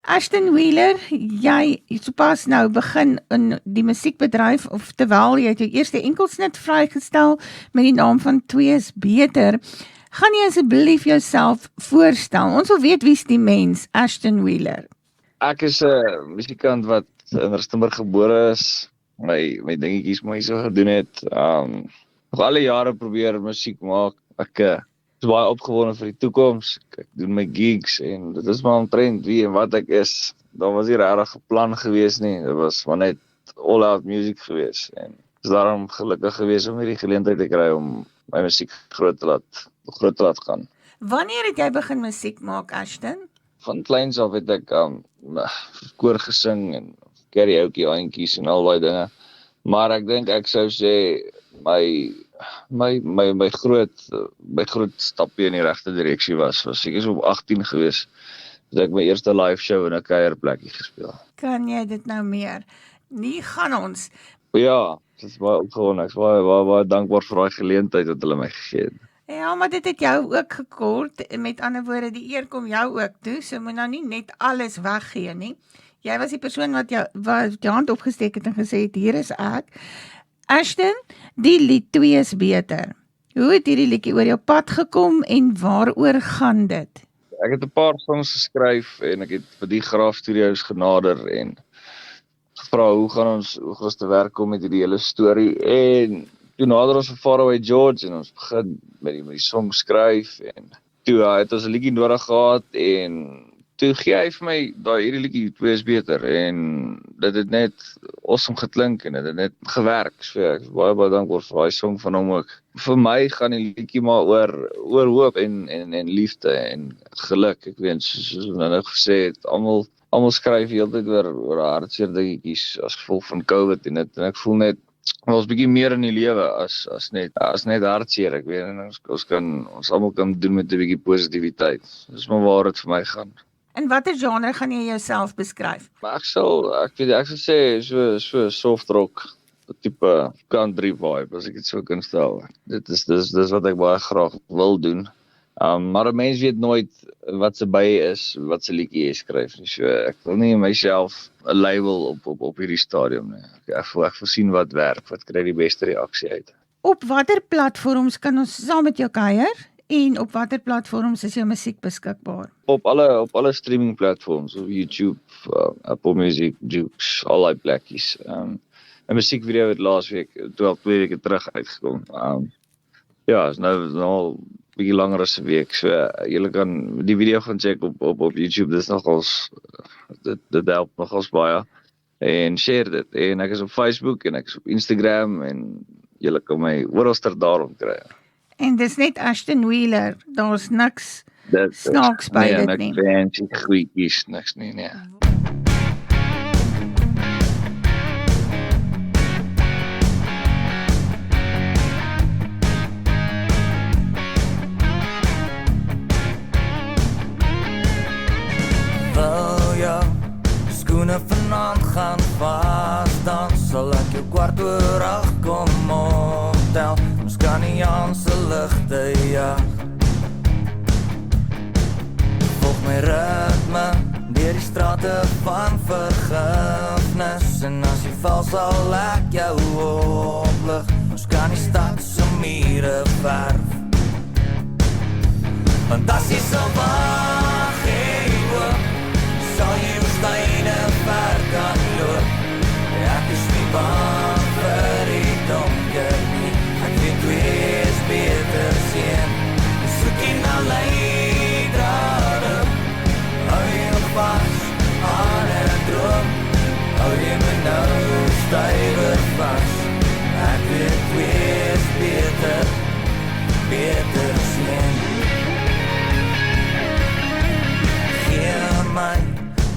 Ashton Wheeler, jy sopas nou begin in die musiekbedryf, of terwyl jy het jou eerste enkelsnit vrygestel met die naam van Twee is Beter. Gaan jy asseblief jouself voorstel? Ons wil weet wie's die mens, Ashton Wheeler. Ek is 'n musikant wat in Rustenburg gebore is. My dingetjies maar so gedoen het. Nog alle jare probeer musiek maak. Ek is baie opgewonde vir die toekoms. Ek doen my gigs en dit is maar omtrent wie en wat ek is. Daar was nie regtig 'n plan gewees nie. Dit was maar net all out music gewees en is daarom gelukkig gewees om hierdie geleentheid te kry om my musiek groot te laat gaan. Wanneer het jy begin musiek maak, Ashton? Van kleins af het ek koor gesing en karaoke eintjies en al daai dinge. Maar ek dink ek sou sê my groot stapie in die regte direksie was ek is op 18 gewees. Dus ek my eerste live show in 'n kuierplekkie gespeel. Kan jy dit nou meer? Nie gaan ons. Ja, dit is baie opgewonde. Ek is baie dankbaar vir daai geleentheid wat hulle my gegee het. Ja, maar dit het jou ook gekort. Met ander woorde, die eer kom jou ook toe. So moet nou nie net alles weggee nie. Jy was die persoon wat jou hand opgesteek het en gesê het, hier is ek. Ashton, die lied Twee is Beter. Hoe het hierdie liedjie oor jou pad gekom en waaroor gaan dit? Ek het 'n paar songs geskryf en ek het vir die Graaf Studios genader en gevra hoe gaan ons te werk kom met hierdie hele storie en toe nader ons vir Faraway George en ons begin met die song skryf en toe het ons 'n liedjie nodig gehad en toe gee hy vir my hierdie liedjie Twee is Beter en dit het net awesome geklink en dit het net gewerk. So ek is baie dankbaar vir daai song van hom ook. Vir my gaan die liedjie maar oor hoop en liefde en geluk. Ek weet soos nou gesê het, almal skryf heeltyd oor hartseer dingetjies as gevolg van COVID en ek voel net ons bietjie meer in die lewe as net hartseer. Ek weet en ons almal kan doen met 'n bietjie positiwiteit. Dis maar waar dit vir my gaan. In watter genre gaan jy jouself beskryf? Maar ek sal sê so soft rock tipe country vibe as ek dit sou kan stel. Dis wat ek baie graag wil doen. Maar 'n mens weet nooit wat se by is, wat se liedjie jy skryf nie. So ek wil nie myself 'n label op hierdie stadium nie. Ek wil sien wat werk, wat kry die beste reaksie uit. Op watter platforms kan ons saam met jou kuier? En op watter platforms is jou musiek beskikbaar? Op alle streaming platforms, op YouTube, Apple Music, Joox, al die plekkies. 'n musiekvideo het laasweek, 2 weke terug uitgekom. Ja, is nou al 'n bietjie langer as 'n week. So julle kan die video gaan check op YouTube. Dis nogals dit help nogals baie. En share dit. En ek is op Facebook en ek is op Instagram en julle kan my oralster daarom kry. En dis net Ashton Wheeler, daar's niks snaaks by dit nie. Nee, fancy goedjies, niks nie, nee. Wil jou skoene vanaand gaan vas, dan sal ek jou 7:15 kom optel. Ons kan nie aan se ligte jag. Volg my ritme deur die strate van vergifnis. En as jy val sal ek jou oplig. Ons kan die stad se mure verf. Want as jy sal wag en hoop, sal jy woestyne ver kan loop. Ek is nie bang vir die donker nie. Ek weet twee is beter sien. Soek jy na leidrade, hou jy nog vas aan 'n droom. Hou jy my nou stywer vas. Ek weet twee is beter sien. Gee my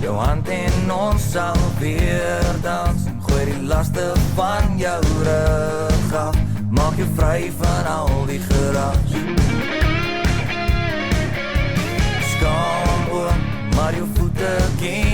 jou hand en ons sal weer dans. Gooi die laste van jou rug af. Maak jou vry van al die geraas. Skaam oom, maar jou voete ken